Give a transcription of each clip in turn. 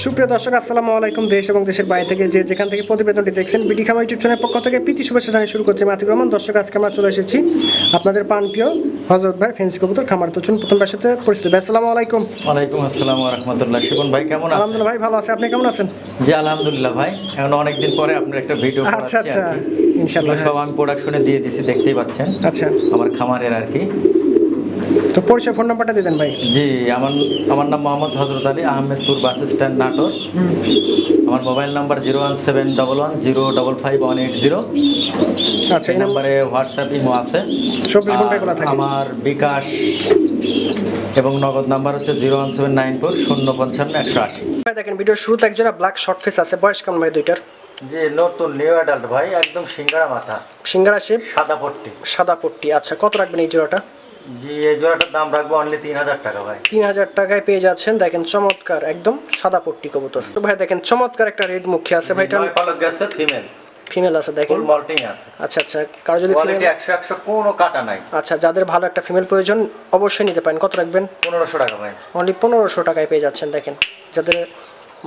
সুপ্রিয় দর্শক আসসালামু আলাইকুম। দেশ এবং দেশের বাইরে থেকে যে যেখান থেকে প্রতিবেদনটি দেখছেন বিডি খামার ইউটিউব চ্যানেলের পক্ষ থেকে প্রীতি শুভেচ্ছা জানিয়ে শুরু করছে মাতিক রহমান। দর্শক আজকে আমরা চলে এসেছি আপনাদের প্রাণপ্রিয় হযরত ভাই ফেন্সি কবুতর খামার। তো চলুন প্রথম ভাইয়ের সাথে পরিচিত। ভাই আসসালামু আলাইকুম। ওয়ালাইকুম আসসালাম ওয়া রাহমাতুল্লাহ। শিবন ভাই কেমন আছেন? আলহামদুলিল্লাহ ভাই ভালো আছি, আপনি কেমন আছেন? জি আলহামদুলিল্লাহ ভাই, এখন অনেকদিন পরে আপনার একটা ভিডিও আচ্ছা আচ্ছা, ইনশাআল্লাহ ইনশাআল্লাহ সব আমি প্রোডাকশনে দিয়ে দিছি, দেখতেই পাচ্ছেন। আচ্ছা, আমার খামারের আর কি। তো পরিচয় ফোন নাম্বারটা দিয়ে দেন ভাই। জি আমার নাম মোহাম্মদ হযরত আলী, আহমেদপুর বাস স্ট্যান্ড, নাটোর। আমার মোবাইল নাম্বার 01711055180। আচ্ছা, এই নাম্বারে হোয়াটসঅ্যাপ ইমো আছে, 24 ঘন্টা খোলা থাকে। আমার বিকাশ এবং নগদ নাম্বার হচ্ছে 01794055180। ভাই দেখেন ভিডিওর শুরুতে একজোড়া ব্ল্যাক শর্ট ফেস আছে, বয়স কেমন ভাই দুইটার? জি নতুন নিউ অ্যাডাল্ট ভাই, একদম সিঙ্গারা মাথা, সিঙ্গারা শেপ, সাদা পট্টি। সাদা পট্টি। আচ্ছা, কত রাখবেন এই জোড়াটা? জি এই জোড়াটার দাম রাখবো অনলি 3000 টাকা ভাই। 3000 টাকায় পেয়ে যাচ্ছেন। দেখেন চমৎকার একদম সাদা পট্টি কবুতর। তো ভাই দেখেন চমৎকার একটা রেড মুখী আছে ভাইটা, নয় পালক গেছে, ফিমেল ফিমেল আছে দেখেন, ফুল মল্টিং আছে। আচ্ছা আচ্ছা, কারো যদি কোয়ালিটি ফিমেল 100 কোনো কাটা নাই। আচ্ছা, যাদের ভালো একটা ফিমেল প্রয়োজন অবশ্যই নিতে পারেন। কত রাখবেন? 1500 টাকা ভাই। অনলি 1500 টাকায় পেয়ে যাচ্ছেন। দেখেন যাদের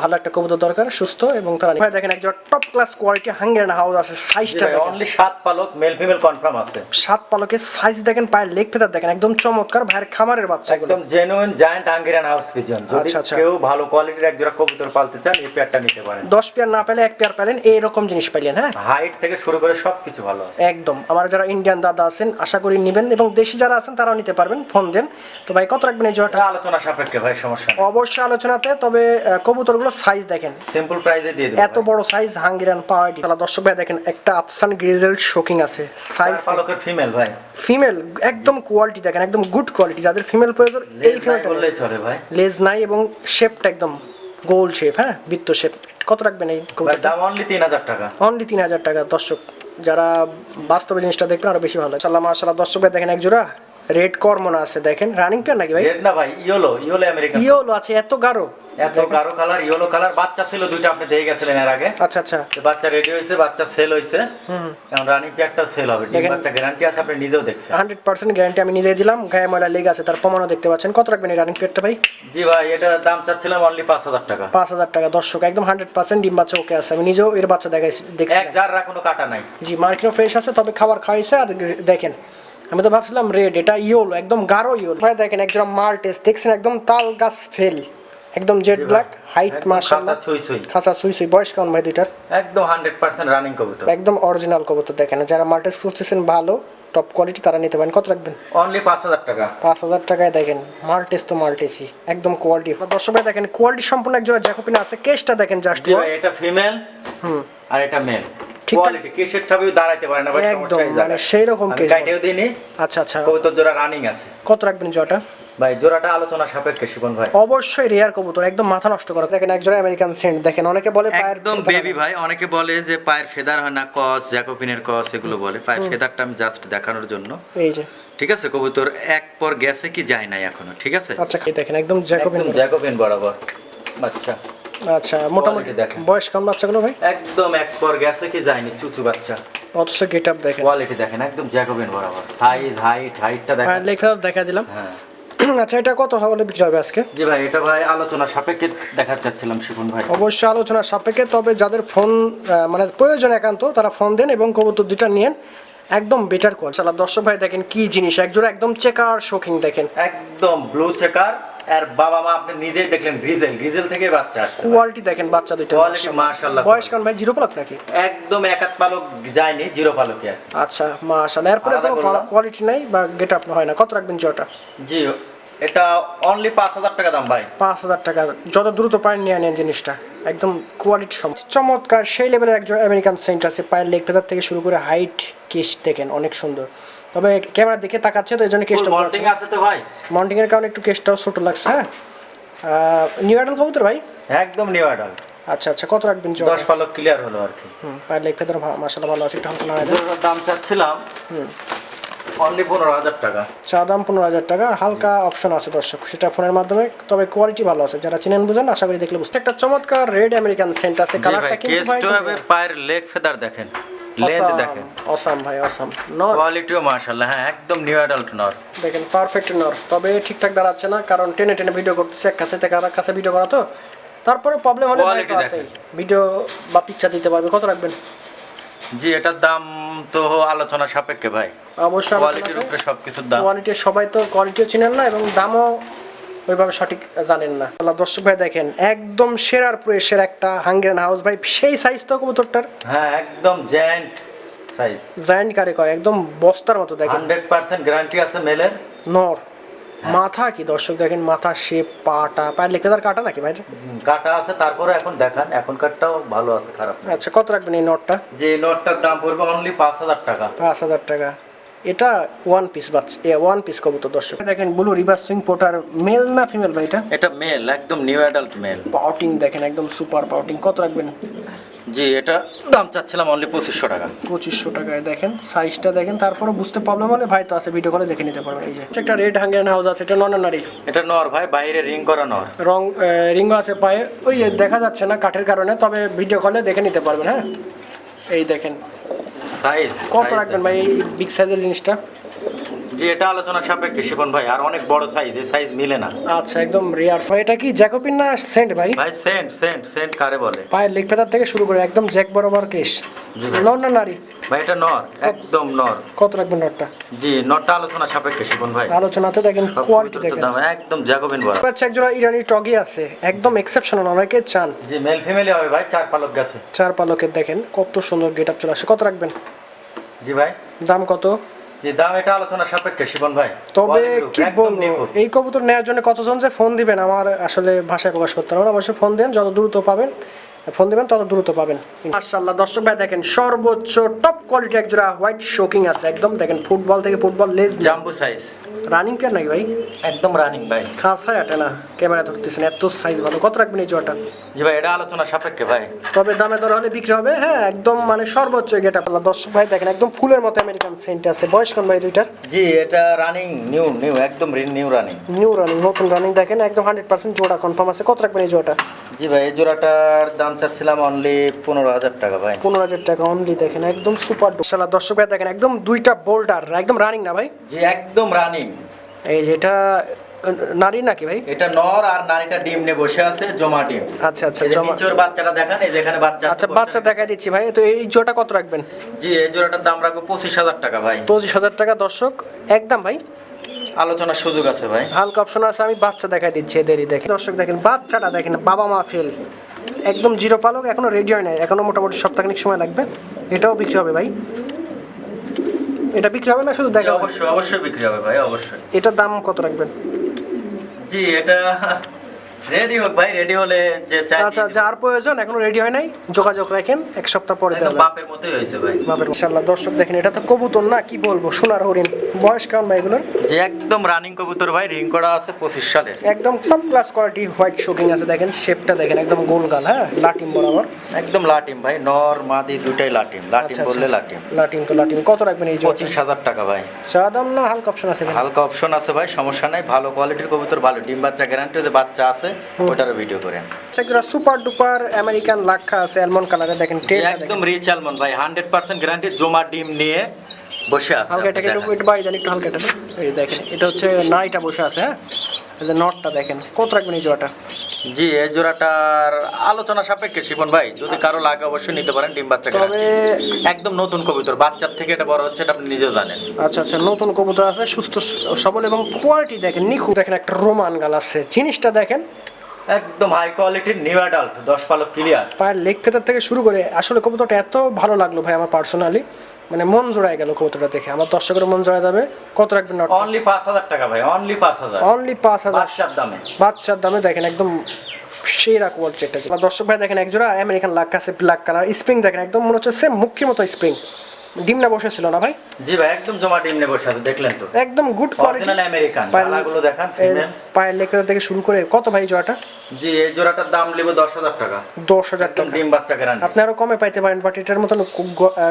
ভালো একটা কবুতর দরকার সুস্থ এবং তারা ভাই দেখেন একজন top class quality Hungarian house আছে, সাইজটা দেখেন অনলি 7 পালক, মেল ফিমেল কনফার্ম আছে। 7 পালকের সাইজ দেখেন, পায়ের লেগ ফেদার দেখেন একদম চমৎকার। ভাইয়ের খামারের বাচ্চা এগুলো একদম genuine giant Hungarian house pigeon. যদি আচ্ছা, আচ্ছা। কেউ ভালো কোয়ালিটির এক জোড়া কবুতর পালতে চান এই পেয়ারটা নিতে পারেন। 10 পেয়ার না পেলে 1 পেয়ার পেলেন, এইরকম জিনিস পাইলেন। হ্যাঁ, হাইট থেকে শুরু করে সবকিছু ভালো আছে একদম। আমার যারা ইন্ডিয়ান দাদা আছেন আশা করি নেবেন, এবং দেশি যারা আছেন তারাও নিতে পারবেন, ফোন দেন। তো ভাই কত রাখবেন এই জোড়াটা? এটা আলোচনা সাপেক্ষে ভাই, সমস্যা নেই। অবশ্যই আলোচনাতে, তবে কবুতরগুলো সাইজ দেখেন সিম্পল প্রাইসে দিয়ে দেব। এত বড় সাইজ হাঙ্গেরিয়ান পাওয়া যায়। তাহলে দর্শক ভাই দেখেন একটা আফসান গ্রিজেল শোকিং আছে, সাইজ পালকের ফিমেল ভাই, ফিমেল একদম কোয়ালিটি দেখেন একদম গুড কোয়ালিটি। যাদের ফিমেল প্রয়োজন এই ফিমেলটা বললেই চলে ভাই। লেজ নাই এবং শেপটা একদম গোল শেপ, হ্যাঁ বৃত্ত শেপ। কত রাখবেন এই কবুতরটা? দাম অনলি 3000 টাকা। অনলি 3000 টাকা। দর্শক যারা বাস্তবে জিনিসটা দেখবেন আরো বেশি ভালো। মাশাআল্লাহ মাশাআল্লাহ। দর্শক ভাই দেখেন এক জোড়া রেড কর্মনা আছে, দেখেন রানিং পেয়ার নাকি ভাই? রেড না ভাই, ইয়েলো আমেরিকান। ইয়েলো আছে, এত গাঢ়, এত গাঢ় কালার, ইয়েলো কালার। বাচ্চা ছিল দুইটা, আপনি দেখে গেছিলেন এর আগে। আচ্ছা আচ্ছা, বাচ্চা রেডি হয়েছে, বাচ্চা সেল হয়েছে। এখন রানিং পেয়ারটা সেল হবে। ডিম বাচ্চা গ্যারান্টি আছে, আপনি নিজেও দেখছেন। 100% গ্যারান্টি আমি নিজেই দিলাম। গায়ে ময়লা লেগে আছে তার প্রমাণও দেখতে পাচ্ছেন। কত রাখবেন এই রানিং পেয়ারটা ভাই? জি ভাই, এটা দাম চাচ্ছিলাম অনলি 5000 টাকা। 5000 টাকা। দর্শক একদম 100% ডিম বাচ্চা ওকে আছে, আমি নিজেও এর বাচ্চা দেখছি। এক জাররা কোনো কাটা নাই। জি মার্কিনও ফ্রেশ আছে, তবে খাবার খাইছে। আর দেখেন আমি তো ভাবছিলাম রেড, এটা ইয়েলো একদম গাঢ় ইয়েলো। ভাই দেখেন একজন মাল্টেস দেখছেন, একদম তাল গাছ ফেল, একদম জেড ব্ল্যাক, হাইট মাশাআল্লাহ, খাসা সুই সুই। বয়স কেমন ভাই দুইটার? একদম 100% রানিং কবুতর, একদম অরিজিনাল কবুতর। দেখেন যারা মাল্টেস খুঁজতেছেন ভালো টপ কোয়ালিটি তারা নিতে পারেন। কত রাখবেন? অনলি 5000 টাকা। 5000 টাকায় দেখেন মাল্টেস তো মাল্টেসই একদম কোয়ালিটি। দর্শক ভাই দেখেন কোয়ালিটি সম্পূর্ণ একজোড়া জ্যাকোবিনা আছে। কেসটা দেখেন জাস্ট, জি ভাই, এটা ফিমেল আর এটা মেল। কোয়ালিটি কেসের ঠাবেও দাঁড়াইতে পারে না ভাই, একদম মানে সেই রকম কেস। কাইটেও দিইনি। আচ্ছা আচ্ছা, কবুতর জোড়া রানিং আছে। কত রাখবেন জোড়াটা? ভাই জোড়াটা আলোচনা সাপেক্ষে শিবন ভাই। অবশ্যই রেয়ার কবুতর, একদম মাথা নষ্ট করা। দেখেন একজোড়া আমেরিকান সেন্ট দেখেন, অনেকে বলে পায়ের একদম বেবি ভাই, অনেকে বলে যে পায়ের ফেদার হয় না, কস জ্যাকোবিনের কস এগুলো বলে। পায়ের ফেদারটা আমি জাস্ট দেখানোর জন্য। এই যে ঠিক আছে, কবুতর এক পর গেছে কি যায় নাই এখনো, ঠিক আছে। আচ্ছা এই দেখেন একদম জ্যাকোবিন বরাবর বাচ্চা। আচ্ছা মোটামুটি বয়স কেমন বাচ্চাগুলো ভাই? একদম এক পর গেছে কি যায়নি, চুচু বাচ্চা। অথচ গেটআপ দেখেন, কোয়ালিটি দেখেন, একদম জ্যাকোবিন বরাবর। সাইজ হাইটটা দেখেন, লেখা দেখা দিলাম। হ্যাঁ আচ্ছা এটা কত হলে বিক্রি হবে আজকে? জি ভাই, এটা ভাই আলোচনা সাপেক্ষে দেখাতে চাচ্ছিলাম শিবন ভাই। অবশ্যই আলোচনা সাপেক্ষে, তবে যাদের ফোন মানে প্রয়োজন একান্ত তারা ফোন দেন এবং কবুতর দুটো নিয়েন, একদম বেটার কোয়ালিটি। সালা দর্শক ভাই দেখেন কি জিনিস, একজোড়া একদম চেকার শোকিং দেখেন, একদম ব্লু চেকার। আর বাবা মা আপনি নিজেই দেখলেন, গ্রিজেল থেকে বাচ্চা আসছে। কোয়ালিটি দেখেন বাচ্চা দুটো, কোয়ালিটি মাশাআল্লাহ। বয়স কেমন ভাই? জিরো পালক নাকি? একদম এক হাত পালক যায়নি, জিরো পালকে। আচ্ছা মাশাআল্লাহ। এরপরে কোনো কোয়ালিটি নাই বা গেটআপ হয় না। কত রাখবেন জোড়াটা? জি এটা অনলি 5000 টাকা দাম ভাই। 5000 টাকা। যত দ্রুত পারেন নিয়ে নেন জিনিসটা, একদম কোয়ালিটি চমৎকার। সেই লেভেলের একজন আমেরিকান সেন্ট আছে, পায়ের লেগ ফেদার থেকে শুরু করে হাইট কেস দেখেন অনেক সুন্দর। তবে ক্যামেরার দিকে তাকাচ্ছে তো এই জন্য কেসটা মল্টিং আছে তো ভাই, মাউন্টিং এর কারণে একটু কেসটাও ছোট লাগছে। হ্যাঁ নিউ অ্যাডাল্ট কবুতর ভাই? একদম নিউ অ্যাডাল্ট। আচ্ছা আচ্ছা, কত রাখবেন জোড়া? 10 পালক ক্লিয়ার হলো আর কি। পায়ের লেগ ফেদার মাশাআল্লাহ ভালো আছে। একটু হালকা না দাম চাচ্ছিলাম অনলি 15000 টাকা। চা দাম 15000 টাকা। হালকা অপশন আছে দর্শক, সেটা ফোনের মাধ্যমে, তবে কোয়ালিটি ভালো আছে। যারা চিনেন বুঝেন আশা করি দেখলে বুঝতে। একটা চমৎকার রেড আমেরিকান সেন্ট আছে, কালারটা কিন্তু ভাই পায়ের লেগ ফেদার দেখেন, লেন্থ দেখেন, অসাম ভাই অসাম। নর কোয়ালিটিও মাশাআল্লাহ, হ্যাঁ একদম নিউ অ্যাডাল্ট নর দেখেন, পারফেক্ট নর। তবে ঠিকঠাক দাঁড়াচ্ছে না, কারণ টেনে টেনে ভিডিও করতেছে, এক কাছে থেকে আর কাছে ভিডিও করা তো তারপরে প্রবলেম হলে Quality ভাই তো আছেই। ভিডিও বা পিকচার দিতে পারবে, কত রাখবেন? জি এটার দাম তো আলোচনা সাপেক্ষে ভাই, অবশ্যই কোয়ালিটির উপরে সবকিছুর দাম। কোয়ালিটি সবাই তো কোয়ালিটিও চিনেন না এবং দামও ওইভাবে সঠিক জানেন না। আল্লাহ দর্শক ভাই দেখেন একদম সেরার পুরো সেরা একটা হাঙ্গেরিয়ান হাউস ভাই, সেই সাইজ তো কবুতরটার, হ্যাঁ একদম জায়ান্ট সাইজ, জায়ান্ট কারে কয় একদম বস্তার মতো দেখেন। 100% গ্যারান্টি আছে মেলের। নর মাথা কি দর্শক দেখেন, মাথা শেপ, পাটা পায়ের লেকেদার কাটা নাকি ভাই? কাটা আছে, তারপরে এখন দেখান এখনকারটাও ভালো আছে, খারাপ না। আচ্ছা কত রাখবেন এই নটটা? যে নোটটার দাম পড়বে অনলি 5000 টাকা। 5000 টাকা। এটা ওয়ান পিস বাচ্চা, ওয়ান পিস কবুতর দর্শক দেখেন। Blue reverse swing pouter, male না ফিমেল ভাই এটা? এটা মেল, একদম নিউ অ্যাডাল্ট মেল। পাউটিং দেখেন একদম সুপার পাউটিং, কত রাখবেন? জি এটা দাম চাচ্ছিলাম অনলি 2500 টাকা। 2500 টাকায় দেখেন, সাইজটা দেখেন। তারপরে বুঝতে প্রবলেম হলে ভাই তো আছে, ভিডিও করে দেখে নিতে পারবেন। এই যে একটা রেড হাঙ্গেরিয়ান হাউস আছে, এটা নন নারী? এটা নর ভাই, বাইরে রিং করা নর। রং রিং আছে পায়ে, ওই যে দেখা যাচ্ছে না কাঠের কারণে, তবে ভিডিও কলে দেখে নিতে পারবেন। হ্যাঁ এই দেখেন, সাইজ কত রাখবেন ভাই এই বিগ সাইজের জিনিসটা? জি এটা আলোচনা সাপেক্ষে শিপন ভাই, আর অনেক বড় সাইজ, এই সাইজ মিলে না। আচ্ছা একদম রেয়ার। এটা কি জ্যাকোপিন না সেন্ট ভাই? ভাই সেন্ট সেন্ট সেন্ট কারে বলে? পায়ের লেগ ফেদার থেকে শুরু করে একদম জ্যাক বরাবর কেশ। জি ভাই। নর না নারী? ভাই এটা নর, একদম নর। কত রাখবেন নরটা? জি নরটা আলোচনা সাপেক্ষে শিপন ভাই। আলোচনাতে দেখেন সব কোয়ালিটি কবুতর তো দেখেন। দাম একদম জ্যাকোবিন বড়। আচ্ছা একজোড়া ইরানি টগি আছে, একদম এক্সেপশনাল, অনেকে চান। জি মেল ফিমেলি হবে ভাই, 4 পালক গেছে। 4 পালকের দেখেন কত সুন্দর গেটআপ চলে আসে, কত রাখবেন? জি ভাই। দাম কত? জি দাম এটা আলোচনা সাপেক্ষে শিপন ভাই। তবে কোয়ালিটির উপরে কি একদম বলবো, নিখুঁত। এই কবুতর নেওয়ার জন্য কতজন যে ফোন দিবেন আমার আসলে ভাষায় প্রকাশ করতে পারবো না। অবশ্যই ফোন দেন, যত দ্রুত পাবেন ফোন দিবেন তত দ্রুত পাবেন মাশাআল্লাহ। দর্শক ভাই দেখেন সর্বোচ্চ টপ কোয়ালিটি এক জোড়া হোয়াইট শোকিং আছে, একদম দেখেন ফুটবল থেকে ফুটবল লেজ জাম্বো সাইজ, রানিং কেন নাকি ভাই? একদম রানিং ভাই। খাসায় আটে না, ক্যামেরা ধরতেছেন এত সাইজ ভালো, কত রাখবেন এই জোড়াটা? জি ভাই এটা আলোচনা সাপেক্ষে ভাই। তবে দামে দর হলে বিক্রি হবে। হ্যাঁ একদম মানে সর্বোচ্চ গেটআপ। দর্শক ভাই দেখেন একদম ফুলের মতো আমেরিকান সেন্ট আছে, বয়স কোন ভাই দুইটার? জি এটা রানিং নিউ নিউ একদম নিউ রানিং। নিউ রানিং, নতুন রানিং দেখেন একদম 100% জোড়া কনফার্ম আছে, কত রাখবেন এই জোড়াটা? জি ভাই এই জোড়াটার দাম চাচ্ছিলাম অনলি 15000 টাকা ভাই। 15000 টাকা অনলি, দেখেন একদম সুপার ডুপার। দর্শক ভাই দেখেন একদম দুইটা বোল্ডার, একদম রানিং না ভাই? জি একদম রানিং। এই যেটা নারী নাকি ভাই? এটা নর, আর নারীটা ডিম নিয়ে বসে আছে, জমা ডিম। আচ্ছা আচ্ছা এই যে জমা। নিচের বাচ্চাটা দেখান, এই যেখানে বাচ্চা আছে। আচ্ছা বাচ্চা দেখাই দিচ্ছি ভাই। তো এই জোড়াটা কত রাখবেন? জি এই জোড়াটার দাম রাখবো 25000 টাকা ভাই। 25000 টাকা দর্শক একদম ভাই, আলোচনার সুযোগ আছে ভাই। হালকা অপশন আছে। আমি বাচ্চা দেখাই দিচ্ছি এদেরই, দেখেন দর্শক দেখেন বাচ্চাটা দেখেন, বাবা মা ফেল, একদম জিরো পালক, এখনো রেডি হয় নাই, এখনো মোটামুটি সপ্তাহখানিক সময় লাগবে। এটাও বিক্রি হবে ভাই? এটা বিক্রি হবে না শুধু জি, দেখা? অবশ্যই অবশ্যই বিক্রি হবে ভাই, অবশ্যই। এটার দাম কত রাখবেন? জি এটা রেডি হোক ভাই, রেডি হলে যে চাই। আচ্ছা যার প্রয়োজন এখনো রেডি হয় নাই, যোগাযোগ রাখেন, এক সপ্তাহ পরে একদম দেওয়া বাপের মতোই হয়েছে ভাই। যাবে ইনশাআল্লাহ। দর্শক দেখেন এটা তো কবুতর না, কি বলবো, সোনার হরিণ। বয়স কেমন ভাই এগুলোর? যে একদম রানিং কবুতর ভাই, রিং করা আছে 25 সালের। একদম top class quality white shocking আছে, দেখেন শেপটা দেখেন একদম গোল গাল, হ্যাঁ লাটিম বরাবর, একদম লাটিম ভাই, নর মাদি দুইটাই লাটিম। লাটিম আচ্ছা, বললে আচ্ছা। লাটিম। লাটিম তো লাটিম, কত রাখবেন এই জোড়া? 25000 টাকা ভাই। চা দাম না হালকা অপশন আছে ভাই? হালকা অপশন আছে ভাই, সমস্যা নাই। ভালো কোয়ালিটির কবুতর, ভালো ডিম বাচ্চা গ্যারান্টি, যে বাচ্চা আছে ওটারও ভিডিও করেন। একটা সুপার ডুপার আমেরিকান লাক্ষা আছে অ্যালমন্ড কালারে, দেখেন টেল একদম রিচ আলমন্ড ভাই, 100% গ্যারান্টি, জমা ডিম নিয়ে বসে আছে। হালকা, এটাকে একটু বাড়ি দেন, একটু হালকা এটা। এই দেখেন এটা হচ্ছে নাইটা বসে আছে। হ্যাঁ এই যে নটটা দেখেন, কত রাখবেন এই জোড়াটা? জি এই জোড়াটার আলোচনা সাপেক্ষে শিপন ভাই, যদি কারো লাগে অবশ্যই নিতে পারেন, ডিম বাচ্চা তবে guarantee। একদম নতুন কবুতর, বাচ্চার থেকে এটা বড় হচ্ছে, এটা আপনি নিজেও জানেন। আচ্ছা আচ্ছা নতুন কবুতর আছে, সুস্থ সবল এবং কোয়ালিটি দেখেন নিখুঁত। দেখেন একটা রোমান গাল আছে, জিনিসটা দেখেন একদম হাই কোয়ালিটির নিউ অ্যাডাল্ট, 10 পালক ক্লিয়ার। পায়ের লেগ ফেদার থেকে শুরু করে আসলে কবুতরটা এত ভালো লাগলো ভাই আমার পার্সোনালি, মানে মন জোড়ায় গেল কবুতরটা দেখে, আমার দর্শকের মন জোড়ায় যাবে। কত রাখবেন নট? অনলি 5000 টাকা ভাই, অনলি 5000। অনলি 5000 বাচ্চার দামে। বাচ্চার দামে দেখেন একদম সেরা কোয়ালিটি একটা। দর্শক ভাই দেখেন একজোড়া আমেরিকান লাক আছে, ব্ল্যাক কালার, স্প্রিং দেখেন একদম মনে হচ্ছে সেম মুখির মতো স্প্রিং। ডিম না বসেছিল না ভাই? জি ভাই একদম জমা ডিম নিয়ে বসে আছে, দেখলেন তো, একদম গুড কোয়ালিটি। Original American. পালাগুলো দেখান, ফিমেল। পায়ের লেগ ফেদার থেকে শুরু করে কত ভাই জোড়াটা? জি এই জোড়াটার দাম নেব 10000 টাকা। 10000 একদম টাকা ডিম বাচ্চা গ্যারান্টি। আপনি আরো কমে পাইতে পারেন, বাট এটার মতন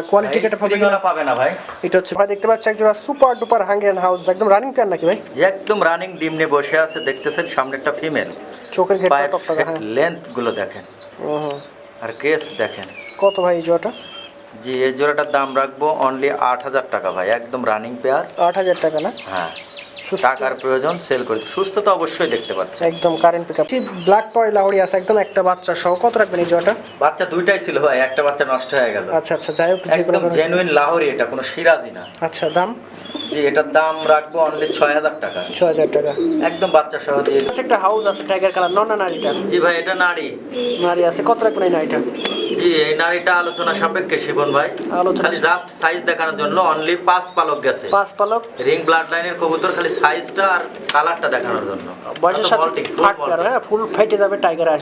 কোয়ালিটি কেটে পাবেন না। পাবে না ভাই। এটা হচ্ছে ভাই দেখতে পাচ্ছি একজোড়া সুপার ডুপার হাঙ্গেরিয়ান হাউস, একদম রানিং পেয়ার নাকি ভাই? যে একদম রানিং ডিম নিয়ে বসে আছে, দেখতেছেন সামনে একটা ফিমেল। চোখের ঘেরটা পায়ের টপ টাকা। হ্যাঁ লেন্থ গুলো দেখেন, আর ক্রেস্ট দেখেন। কত ভাই এই জোড়াটা? জি এই জোড়াটার দাম রাখবো অনলি 8000 টাকা ভাই, একদম রানিং পেয়ার। 8000 টাকা না? হ্যাঁ সুস্থ। টাকার প্রয়োজন সেল করে দিই। সুস্থ তো অবশ্যই দেখতে পাচ্ছি। একদম কারেন্ট পিকআপ। ব্ল্যাক টয় লাউড়ি আছে একদম একটা বাচ্চা সহ, কত রাখবেন এই জোড়াটা? বাচ্চা দুইটাই ছিল ভাই, একটা বাচ্চা নষ্ট হয়ে গেল। আচ্ছা আচ্ছা, যাই হোক যে কোনো একদম জেনুইন লাহোরি, এটা কোনো সিরাজি না। আচ্ছা, দাম? জি, এটার দাম রাখবো অনলি 6000 টাকা। 6000 টাকা। একদম বাচ্চা সহ দিয়ে। আচ্ছা, একটা হাউস আছে টাইগার কালার, নন নারীটা? জি ভাই, এটা নারী। নারী আছে, কত রাখবেন এই নারীটা? জি, এই নারীটা আলোচনা সাপেক্ষে শিবন ভাই, আলোচনা খালি জাস্ট সাইজ দেখানোর জন্য অনলি 5 পালক গেছে। 5 পালক রিং ব্লাড লাইনের কবুতর, খালি সাইজটা আর কালারটা দেখানোর জন্য। বয়সের সাথে Molting, full ফাটবে আর, molting। হ্যাঁ ফুল ফেটে যাবে টাইগার